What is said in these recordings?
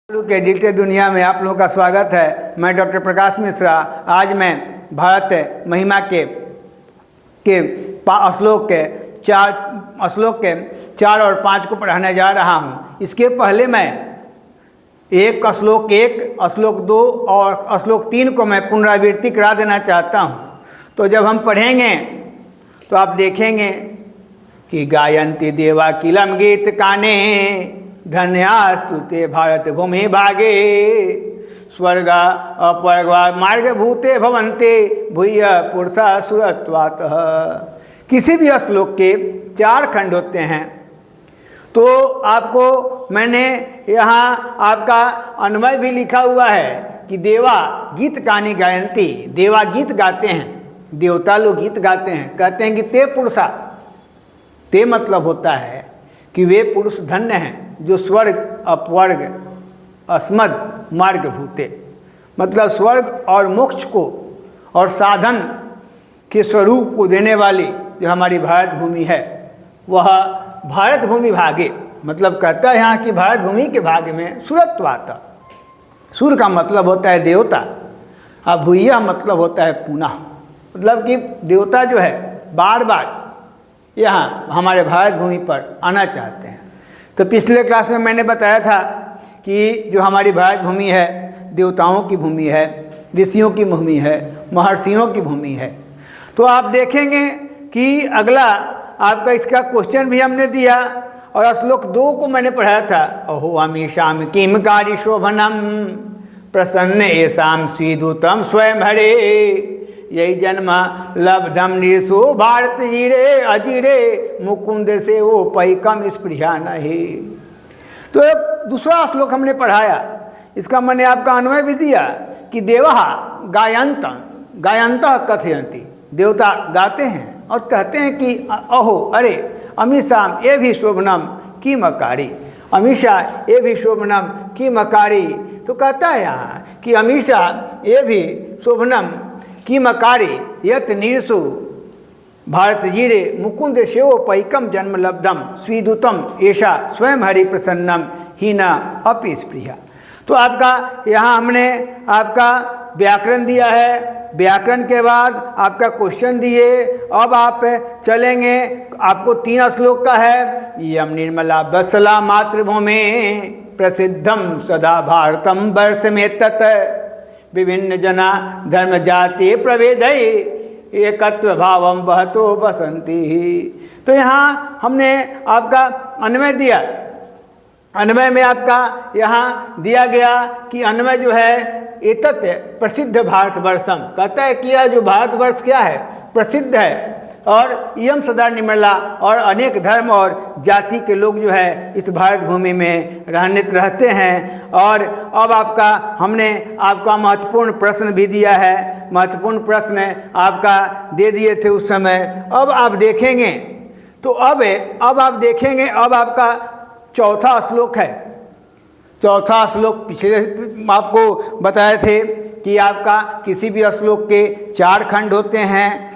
के डिजिटल दुनिया में आप लोगों का स्वागत है। मैं डॉक्टर प्रकाश मिश्रा। आज मैं भारत महिमा के श्लोक के 4 और 5 को पढ़ाने जा रहा हूँ। इसके पहले मैं श्लोक 2 और श्लोक 3 को मैं पुनरावृत्ति करा देना चाहता हूँ। तो जब हम पढ़ेंगे तो आप देखेंगे कि गायन्ति देवा किलम गीत काने, धन्यास्तु ते भारत भूमि भागे, स्वर्ग अपवर्ग मार्ग भूते भवन्ते भूय पुरुषा सुरत्वातः। किसी भी श्लोक के 4 खंड होते हैं। तो आपको मैंने यहाँ आपका अन्वय भी लिखा हुआ है कि देवा गीत कानी गायन्ति, देवा गीत गाते हैं, देवता लोग गीत गाते हैं। कहते हैं कि ते पुरुषा, ते मतलब होता है कि वे पुरुष धन्य हैं जो स्वर्ग अपवर्ग अस्मद मार्ग भूते, मतलब स्वर्ग और मोक्ष को और साधन के स्वरूप को देने वाली जो हमारी भारत भूमि है, वह भारत भूमि भागे, मतलब कहता है यहाँ कि भारत भूमि के भाग में सुरत्वात। सुर का मतलब होता है देवता, अब भूया मतलब होता है पुनः, मतलब कि देवता जो है बार बार यहाँ हमारे भारत भूमि पर आना चाहते हैं। तो पिछले क्लास में मैंने बताया था कि जो हमारी भारत भूमि है देवताओं की भूमि है, ऋषियों की भूमि है, महर्षियों की भूमि है। तो आप देखेंगे कि अगला आपका इसका क्वेश्चन भी हमने दिया और श्लोक 2 को मैंने पढ़ाया था। अहो अमीशाम किम कारी शोभनम प्रसन्न एसाम श्रीदूतम स्वयं हरे, यही जन्म लब्धम निरसो भारत जीरे अजीरे मुकुंद से वो पैकम स्पृहा नहीं। तो दूसरा श्लोक हमने पढ़ाया, इसका मैंने आपका अन्वय भी दिया कि देवा गायंत कथयन्ति, देवता गाते हैं और कहते हैं कि अहो अरे अमीशाम ये भी शोभनम की मकारी, अमीशा ये भी शोभनम की मकारी। तो कहता है यहाँ कि अमीशा ये भी शोभनम की मकारी यत नीरसु भारत जीरे मुकुंद शेवो पैकम जन्म लब्धम स्वीदूतम ऐसा स्वयं हरि प्रसन्नम हीना अपि स्पृहा। तो आपका यहाँ हमने आपका व्याकरण दिया है, व्याकरण के बाद आपका क्वेश्चन दिए। अब आप चलेंगे, आपको 3 श्लोक का है। यम निर्मला वत्सला मातृभूमि प्रसिद्धम सदा भारतम वर्ष में तत्, विभिन्न जना धर्म जाति प्रभेद एकत्व भावम बहतो बसंती। तो यहाँ हमने आपका अन्वय दिया। अन्वय में आपका यहाँ दिया गया कि अन्वय जो है एतत् प्रसिद्ध भारतवर्षम, कहता है कि यह जो भारतवर्ष क्या है प्रसिद्ध है और यम सदा निर्मला और अनेक धर्म और जाति के लोग जो है इस भारत भूमि में रहते हैं। और अब आपका हमने आपका महत्वपूर्ण प्रश्न भी दिया है, महत्वपूर्ण प्रश्न आपका दे दिए थे उस समय। अब आप देखेंगे तो अब आप देखेंगे, अब आपका 4था श्लोक है। 4था श्लोक पिछले आपको बताए थे कि आपका किसी भी श्लोक के 4 खंड होते हैं,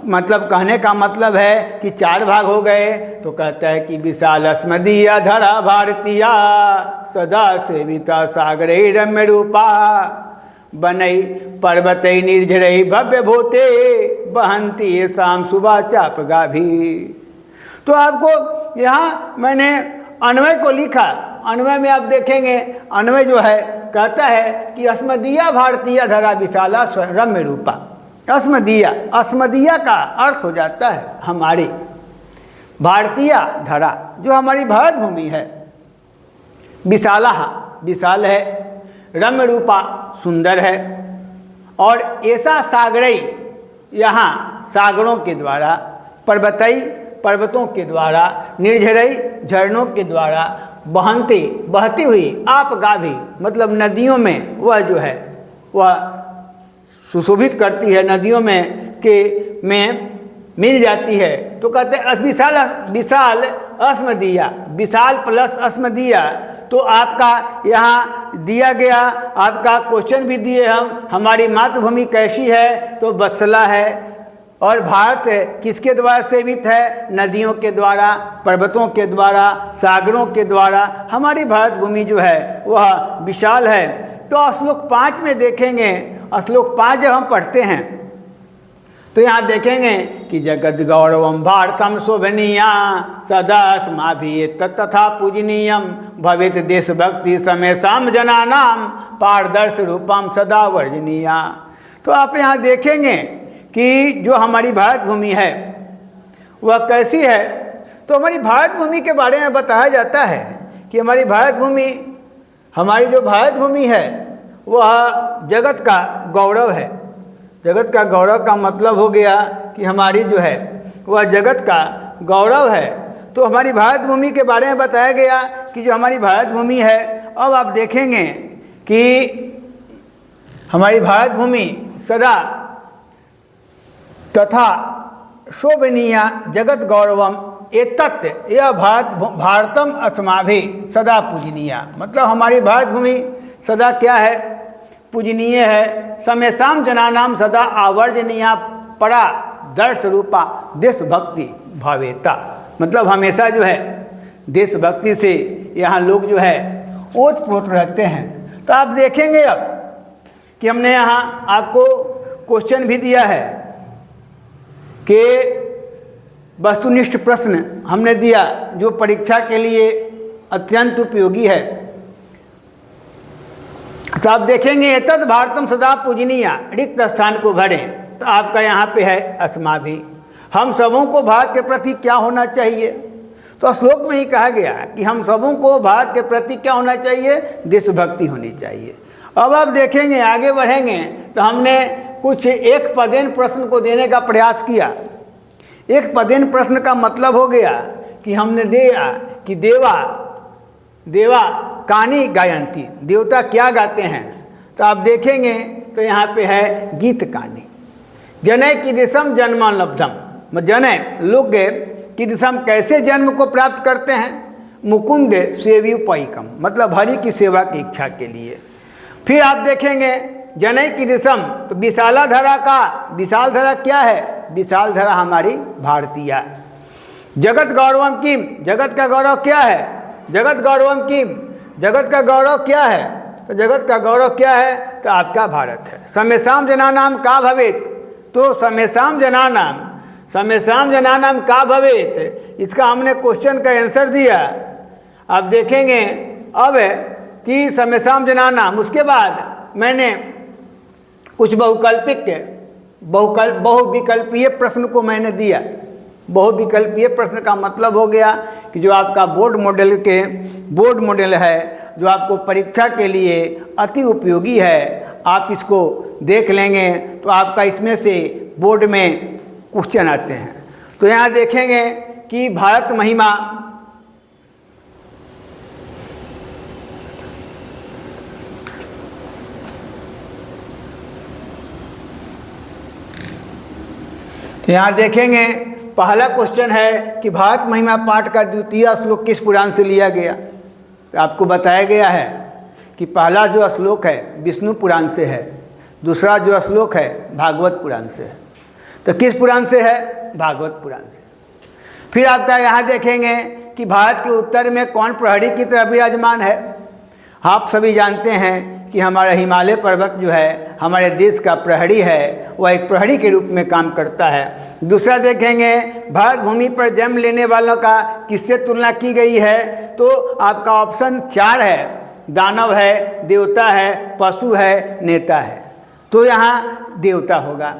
मतलब कहने का मतलब है कि 4 भाग हो गए। तो कहता है कि विशाल अस्मदीया धरा भारतीया सदा सेविता सागरे रम्य रूपा, बनई पर्वतई निर्झरई भव्य भूते बहंती ये शाम सुबह चाप गाभी। तो आपको यहाँ मैंने अन्वय को लिखा। अन्वय में आप देखेंगे, अन्वय जो है कहता है कि अस्मदीया भारतीय धरा विशाला रम्य रूपा। अस्मदीया का अर्थ हो जाता है हमारी भारतीय धरा, जो हमारी भारत भूमि है। विशाला विशाल है, रम्य रूपा सुंदर है, और ऐसा सागरई यहाँ सागरों के द्वारा, पर्वतई पर्वतों के द्वारा, निर्झरई झरनों के द्वारा, बहती हुई आप गाभी, मतलब नदियों में वह जो है वह सुशोभित करती है, नदियों में मिल जाती है। तो कहते हैं विशाल अस्मदीया, विशाल प्लस अस्मदीया। तो आपका यहाँ दिया गया, आपका क्वेश्चन भी दिए हम, हमारी मातृभूमि कैसी है, तो वत्सला है, और भारत किसके द्वारा सेवित है? नदियों के द्वारा, पर्वतों के द्वारा, सागरों के द्वारा हमारी भारत भूमि जो है वह विशाल है। तो श्लोक 5 में देखेंगे, श्लोक 5 जब हम पढ़ते हैं तो यहाँ देखेंगे कि जगद गौरवम भारतम शोभनीया सदा अस्माभिः तथा पूजनीयम भवेत देशभक्ति समेषाम जनानाम पारदर्श रूपम सदा वर्जनीया। तो आप यहाँ देखेंगे कि जो हमारी भारत भूमि है वह कैसी है। तो हमारी भारत भूमि के बारे में बताया जाता है कि हमारी भारत भूमि, हमारी जो भारत भूमि है वह जगत का गौरव है। जगत का गौरव का मतलब हो गया कि हमारी जो है वह जगत का गौरव है। तो हमारी भारत भूमि के बारे में बताया गया कि जो हमारी भारत भूमि है, अब आप देखेंगे कि हमारी भारत भूमि सदा तथा शोभनीया जगत गौरवम एतत् यह भारतम अस्माभिः सदा पूजनीया। मतलब हमारी भारत भूमि सदा क्या है? पूजनीय है। समेषाम जनानाम सदा आवर्जनीया परा दर्श रूपा देशभक्ति भावेता। मतलब हमेशा जो है देशभक्ति से यहाँ लोग जो है ओतप्रोत रहते हैं। तो आप देखेंगे अब कि हमने यहाँ आपको क्वेश्चन भी दिया है कि वस्तुनिष्ठ प्रश्न हमने दिया जो परीक्षा के लिए अत्यंत उपयोगी है। तो आप देखेंगे एतद भारतम सदा पूजनीया, रिक्त स्थान को भरें। तो आपका यहाँ पे है अस्माभिः, हम सबों को भारत के प्रति क्या होना चाहिए? तो श्लोक में ही कहा गया कि हम सबों को भारत के प्रति क्या होना चाहिए? देशभक्ति होनी चाहिए। अब आप देखेंगे आगे बढ़ेंगे तो हमने कुछ एक पदेन प्रश्न को देने का प्रयास किया। एक पदेन प्रश्न का मतलब हो गया कि हमने दिया कि देवा कानी गायंती, देवता क्या गाते हैं? तो आप देखेंगे तो यहाँ पे है गीत कानी। जनय कीदृशम जन्म लब्धम, जनय लोग कीदृशम कैसे जन्म को प्राप्त करते हैं? मुकुंद सेव्योपैकम, मतलब हरि की सेवा की इच्छा के लिए। फिर आप देखेंगे जनय कीदृशम, तो विशाला धरा का, विशाल धरा क्या है? विशाल धरा हमारी भारतीय। जगत गौरवम किम, जगत का गौरव क्या है? जगत गौरवम किम, जगत का गौरव क्या है? तो जगत का गौरव क्या है? तो आपका भारत है। समेषाम जनानाम का भवेत, तो समेषाम जनानाम का भवेत, इसका हमने क्वेश्चन का आंसर दिया। आप देखेंगे अब कि समेषाम जनानाम, उसके बाद मैंने कुछ बहुविकल्पीय प्रश्न को मैंने दिया। बहुविकल्पीय प्रश्न का मतलब हो गया कि जो आपका बोर्ड मॉडल है, जो आपको परीक्षा के लिए अति उपयोगी है, आप इसको देख लेंगे तो आपका इसमें से बोर्ड में क्वेश्चन आते हैं। तो यहाँ देखेंगे कि भारत महिमा, यहाँ देखेंगे पहला क्वेश्चन है कि भारत महिमा पाठ का द्वितीय श्लोक किस पुराण से लिया गया? तो आपको बताया गया है कि पहला जो श्लोक है विष्णु पुराण से है, दूसरा जो श्लोक है भागवत पुराण से है। तो किस पुराण से है? भागवत पुराण से। फिर आपका यहाँ देखेंगे कि भारत के उत्तर में कौन प्रहरी की तरह विराजमान है? आप सभी जानते हैं कि हमारा हिमालय पर्वत जो है हमारे देश का प्रहरी है, वह एक प्रहरी के रूप में काम करता है। दूसरा देखेंगे भारत भूमि पर जन्म लेने वालों का किससे तुलना की गई है? तो आपका ऑप्शन 4 है, दानव है, देवता है, पशु है, नेता है। तो यहाँ देवता होगा।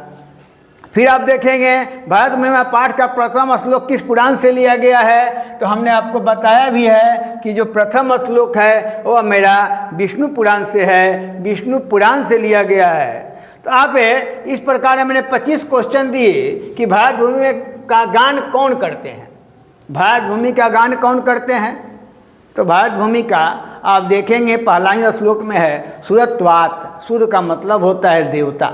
फिर आप देखेंगे भारत महिमा पाठ का प्रथम श्लोक किस पुराण से लिया गया है? तो हमने आपको बताया भी है कि जो प्रथम श्लोक है वह मेरा विष्णु पुराण से है, विष्णु पुराण से लिया गया है। तो आप इस प्रकार मैंने 25 क्वेश्चन दिए कि भारत भूमि का गान कौन करते हैं? भारत भूमि का गान कौन करते हैं? तो भारत भूमि का आप देखेंगे पहला ही श्लोक में है सुरत्वात्, सूर्य का मतलब होता है देवता,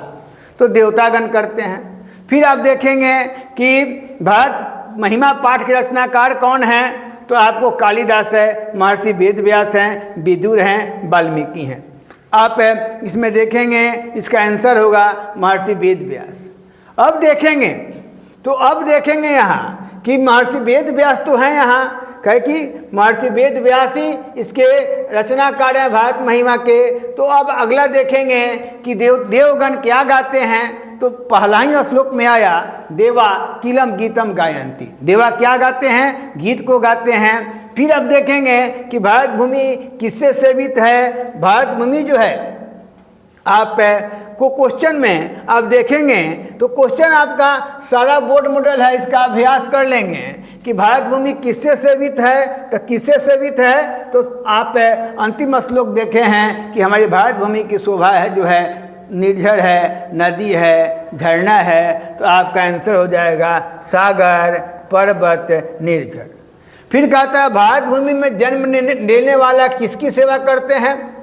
तो देवतागण करते हैं। फिर आप देखेंगे कि भारत महिमा पाठ के रचनाकार कौन हैं? तो आपको कालिदास है, महर्षि वेदव्यास हैं, विदुर हैं, वाल्मीकि हैं। आप इसमें देखेंगे इसका आंसर होगा महर्षि वेदव्यास। अब देखेंगे यहाँ कि महर्षि वेद व्यास तो हैं यहाँ, कहे कि महर्षि वेद व्यास ही इसके रचनाकार हैं भारत महिमा के। तो अब अगला देखेंगे कि देवगण क्या गाते हैं। तो पहला ही श्लोक में आया देवा किलम गीतम गायंती, देवा क्या गाते हैं, गीत को गाते हैं। फिर अब देखेंगे कि भारत भूमि किससे सेवित है। भारत भूमि जो है आप को क्वेश्चन में आप देखेंगे तो क्वेश्चन आपका सारा बोर्ड मॉडल है, इसका अभ्यास कर लेंगे कि भारत भूमि किससे सेवित है। तो किससे सेवित है तो आप अंतिम श्लोक देखे हैं कि हमारी भारत भूमि की शोभा है जो है निर्झर है, नदी है, झरना है। तो आपका आंसर हो जाएगा सागर, पर्वत, निर्झर। फिर कहता है भारत भूमि में जन्म लेने वाला किसकी सेवा करते हैं।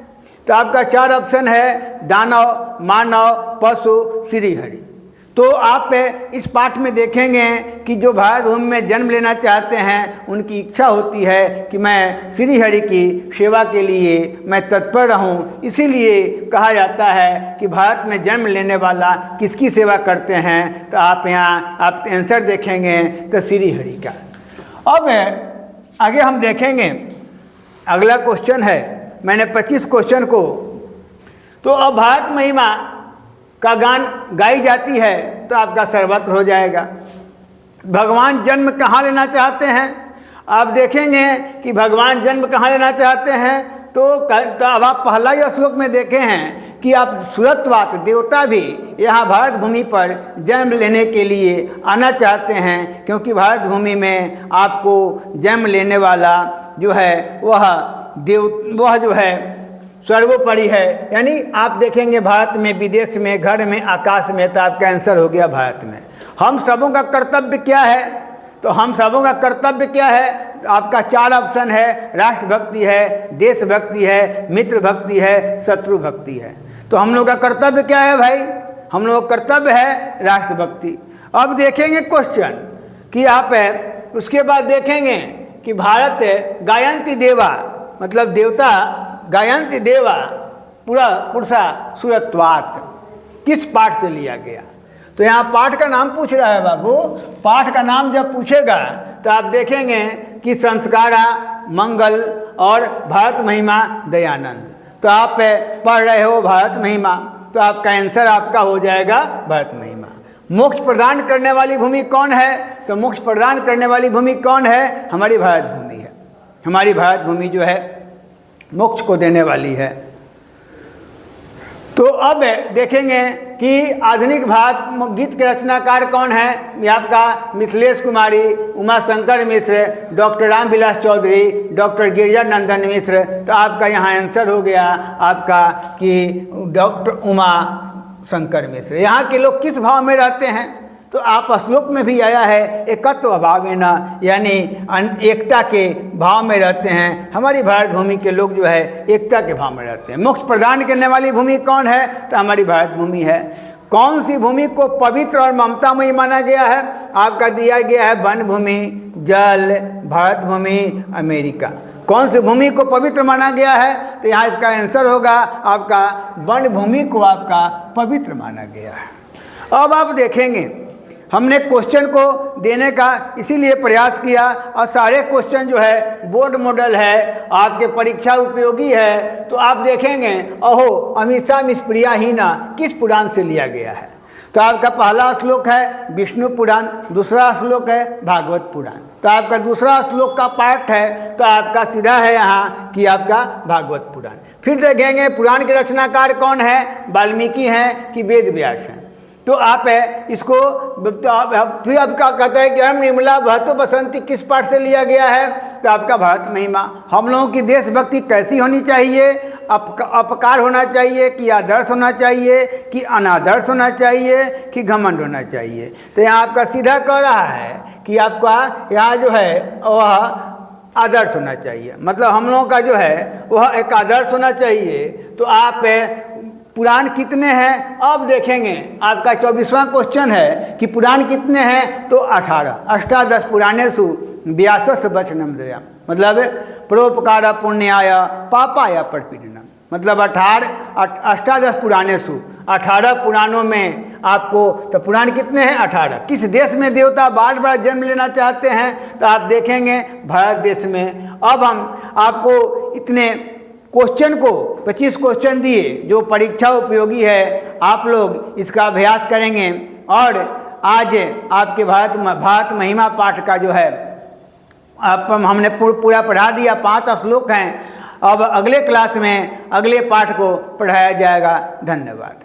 तो आपका 4 ऑप्शन है दानव, मानव, पशु, श्रीहरि। तो आप इस पाठ में देखेंगे कि जो भारत भूमि में जन्म लेना चाहते हैं उनकी इच्छा होती है कि मैं श्रीहरि की सेवा के लिए मैं तत्पर रहूं। इसीलिए कहा जाता है कि भारत में जन्म लेने वाला किसकी सेवा करते हैं। तो आप यहाँ आप आंसर देखेंगे तो श्रीहरि का। अब आगे हम देखेंगे अगला क्वेश्चन है, मैंने 25 क्वेश्चन को। तो अब भारत महिमा का गान गाई जाती है तो आपका सर्वत्र हो जाएगा। भगवान जन्म कहाँ लेना चाहते हैं, आप देखेंगे कि भगवान जन्म कहाँ लेना चाहते हैं। तो अब आप पहला ही श्लोक में देखे हैं कि आप सुरत्वात देवता भी यहाँ भारत भूमि पर जन्म लेने के लिए आना चाहते हैं, क्योंकि भारत भूमि में आपको जन्म लेने वाला जो है वह जो है सर्वोपरि है। यानी आप देखेंगे भारत में, विदेश में, घर में, आकाश में। तो आपका आंसर हो गया भारत में। हम सबों का कर्तव्य क्या है। तो हम सबों का कर्तव्य क्या है, आपका 4 ऑप्शन है, राष्ट्रभक्ति है, देशभक्ति है, मित्र भक्ति है, शत्रु भक्ति है। तो हम लोग का कर्तव्य क्या है भाई, हम लोग का कर्तव्य है राष्ट्रभक्ति। अब देखेंगे क्वेश्चन कि आप उसके बाद देखेंगे कि भारत गायंती देवा, मतलब देवता गायंती देवा पूरा पुरुषा सुरत्वात किस पाठ से लिया गया। तो यहाँ पाठ का नाम पूछ रहा है बाबू। पाठ का नाम जब पूछेगा तो आप देखेंगे कि संस्कारा, मंगल और भारत महिमा दयानंद। तो आप पढ़ रहे हो भारत महिमा, तो आपका आंसर आपका हो जाएगा भारत महिमा। मोक्ष प्रदान करने वाली भूमि कौन है। तो मोक्ष प्रदान करने वाली भूमि कौन है, हमारी भारत भूमि है। हमारी भारत भूमि जो है मोक्ष को देने वाली है। तो अब देखेंगे कि आधुनिक भारत गीत के रचनाकार कौन है। ये आपका मिथिलेश कुमारी, उमा शंकर मिश्र, डॉक्टर रामविलास चौधरी, डॉक्टर गिरिजानंदन मिश्र। तो आपका यहाँ आंसर हो गया आपका कि डॉक्टर उमा शंकर मिश्र। यहाँ के लोग किस भाव में रहते हैं। तो आप श्लोक में भी आया है एकत्व भावेन, यानी एकता के भाव में रहते हैं। हमारी भारत भूमि के लोग जो है एकता के भाव में रहते हैं। मोक्ष प्रदान करने वाली भूमि कौन है। तो हमारी भारत भूमि है। कौन सी भूमि को पवित्र और ममतामयी माना गया है। आपका दिया गया है वन भूमि, जल, भारत भूमि, अमेरिका। कौन सी भूमि को पवित्र माना गया है। तो यहाँ इसका आंसर होगा आपका वन भूमि को आपका पवित्र माना गया है। अब आप देखेंगे हमने क्वेश्चन को देने का इसीलिए प्रयास किया, और सारे क्वेश्चन जो है बोर्ड मॉडल है, आपके परीक्षा उपयोगी है। तो आप देखेंगे अहो अमीषा मिसप्रिया हीना किस पुराण से लिया गया है। तो आपका पहला श्लोक है विष्णु पुराण, दूसरा श्लोक है भागवत पुराण। तो आपका दूसरा श्लोक का पाठ है तो आपका सीधा है यहाँ कि आपका भागवत पुराण। फिर देखेंगे पुराण के रचनाकार कौन है, वाल्मीकि हैं कि वेद व्यास हैं। तो आप इसको फिर आपका कहता है कि हम निर्मला बहतो बसंती किस पाठ से लिया गया है। तो आपका भारत महिमा। हम लोगों की देशभक्ति कैसी होनी चाहिए, अपकार होना चाहिए कि आदर्श होना चाहिए कि अनादर्श होना चाहिए कि घमंड होना चाहिए। तो यहाँ आपका सीधा कह रहा है कि आपका यहाँ जो है वह आदर्श होना चाहिए, मतलब हम लोगों का जो है वह एक आदर्श होना चाहिए। तो आप पुराण कितने हैं अब देखेंगे। आपका 24वां क्वेश्चन है कि पुराण कितने हैं। तो 18। अष्टादश पुराणेषु व्यासस्य वचनम दया, मतलब परोपकार पुण्याय पापाय परपीडनम। मतलब अष्टादश पुराणेषु 18 पुराणों में आपको, तो पुराण कितने हैं? 18। किस देश में देवता बार बार जन्म लेना चाहते हैं? तो आप देखेंगे भारत देश में। अब हम आपको इतने क्वेश्चन को 25 क्वेश्चन दिए जो परीक्षा उपयोगी है, आप लोग इसका अभ्यास करेंगे। और आज आपके भारत महिमा पाठ का जो है आप हमने पूरा पढ़ा दिया, 5 श्लोक हैं। अब अगले क्लास में अगले पाठ को पढ़ाया जाएगा। धन्यवाद।